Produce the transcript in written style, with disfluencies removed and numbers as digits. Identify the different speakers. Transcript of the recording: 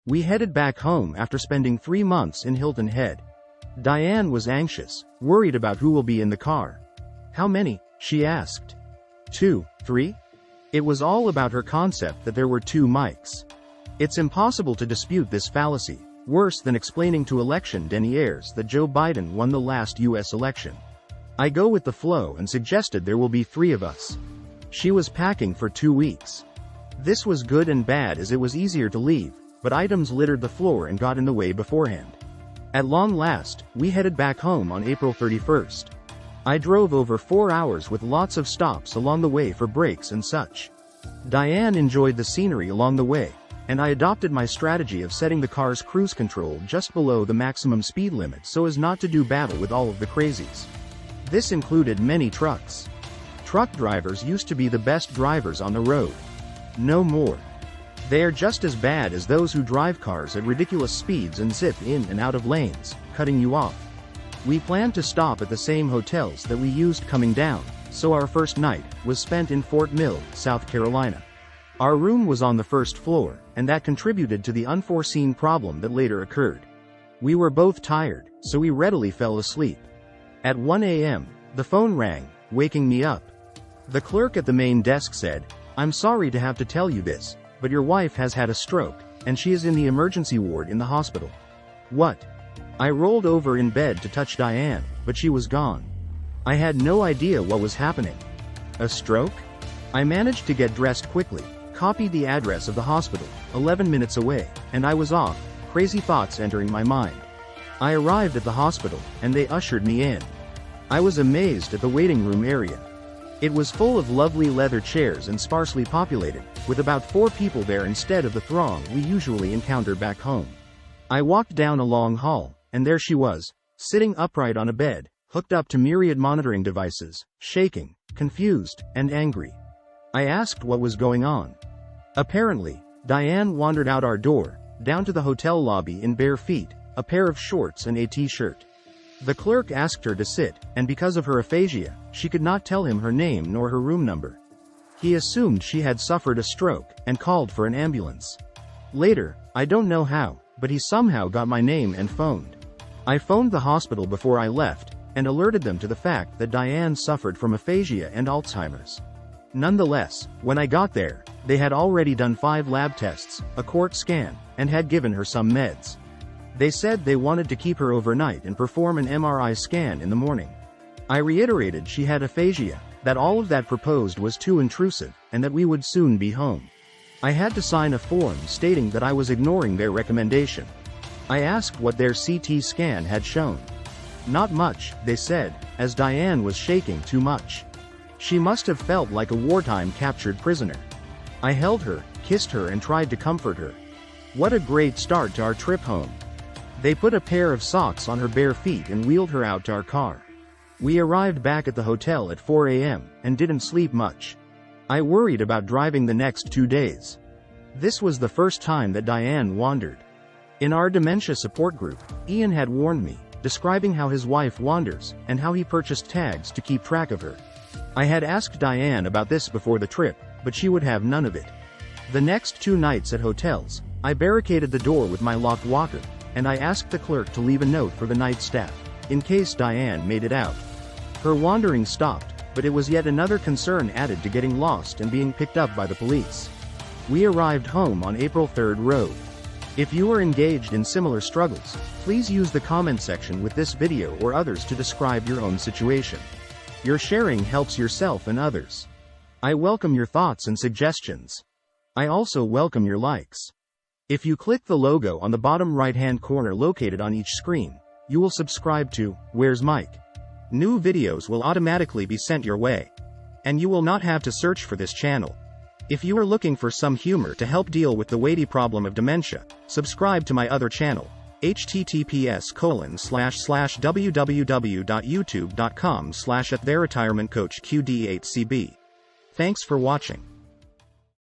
Speaker 1: We headed back home after spending 3 months in Hilton Head. Diane was anxious, worried about who will be in the car. How many? She asked. 2, 3? It was all about her concept that there were 2 mics. It's impossible to dispute this fallacy, worse than explaining to election deniers that Joe Biden won the last US election. I go with the flow and suggested there will be 3 of us. She was packing for 2 weeks. This was good and bad as it was easier to leave, but items littered the floor and got in the way beforehand. At long last, we headed back home on April 31st. I drove over 4 hours with lots of stops along the way for breaks and such. Diane enjoyed the scenery along the way, and I adopted my strategy of setting the car's cruise control just below the maximum speed limit so as not to do battle with all of the crazies. This included many trucks. Truck drivers used to be the best drivers on the road. No more. They are just as bad as those who drive cars at ridiculous speeds and zip in and out of lanes, cutting you off. We planned to stop at the same hotels that we used coming down, so our first night was spent in Fort Mill, South Carolina. Our room was on the first floor, and that contributed to the unforeseen problem that later occurred. We were both tired, so we readily fell asleep. At 1 a.m., the phone rang, waking me up. The clerk at the main desk said, "I'm sorry to have to tell you this, but your wife has had a stroke, and she is in the emergency ward in the hospital." What? I rolled over in bed to touch Diane, but she was gone. I had no idea what was happening. A stroke? I managed to get dressed quickly, copied the address of the hospital, 11 minutes away, and I was off, crazy thoughts entering my mind. I arrived at the hospital, and they ushered me in. I was amazed at the waiting room area. It was full of lovely leather chairs and sparsely populated, with about 4 people there instead of the throng we usually encounter back home. I walked down a long hall, and there she was, sitting upright on a bed, hooked up to myriad monitoring devices, shaking, confused, and angry. I asked what was going on. Apparently, Diane wandered out our door, down to the hotel lobby in bare feet, a pair of shorts and a t-shirt. The clerk asked her to sit, and because of her aphasia, she could not tell him her name nor her room number. He assumed she had suffered a stroke, and called for an ambulance. Later, I don't know how, but he somehow got my name and phoned. I phoned the hospital before I left, and alerted them to the fact that Diane suffered from aphasia and Alzheimer's. Nonetheless, when I got there, they had already done 5 lab tests, a court scan, and had given her some meds. They said they wanted to keep her overnight and perform an MRI scan in the morning. I reiterated she had aphasia, that all of that proposed was too intrusive, and that we would soon be home. I had to sign a form stating that I was ignoring their recommendation. I asked what their CT scan had shown. Not much, they said, as Diane was shaking too much. She must have felt like a wartime captured prisoner. I held her, kissed her and tried to comfort her. What a great start to our trip home. They put a pair of socks on her bare feet and wheeled her out to our car. We arrived back at the hotel at 4 a.m. and didn't sleep much. I worried about driving the next 2 days. This was the first time that Diane wandered. In our dementia support group, Ian had warned me, describing how his wife wanders, and how he purchased tags to keep track of her. I had asked Diane about this before the trip, but she would have none of it. The next 2 nights at hotels, I barricaded the door with my locked walker, and I asked the clerk to leave a note for the night staff, in case Diane made it out. Her wandering stopped, but it was yet another concern added to getting lost and being picked up by the police. We arrived home on April 3rd Road. If you are engaged in similar struggles, please use the comment section with this video or others to describe your own situation. Your sharing helps yourself and others. I welcome your thoughts and suggestions. I also welcome your likes. If you click the logo on the bottom right-hand corner located on each screen, you will subscribe to Where's Mike? New videos will automatically be sent your way. And you will not have to search for this channel. If you are looking for some humor to help deal with the weighty problem of dementia, subscribe to my other channel, https://www.youtube.com/@theiretirementcoachqd8cb. Thanks for watching.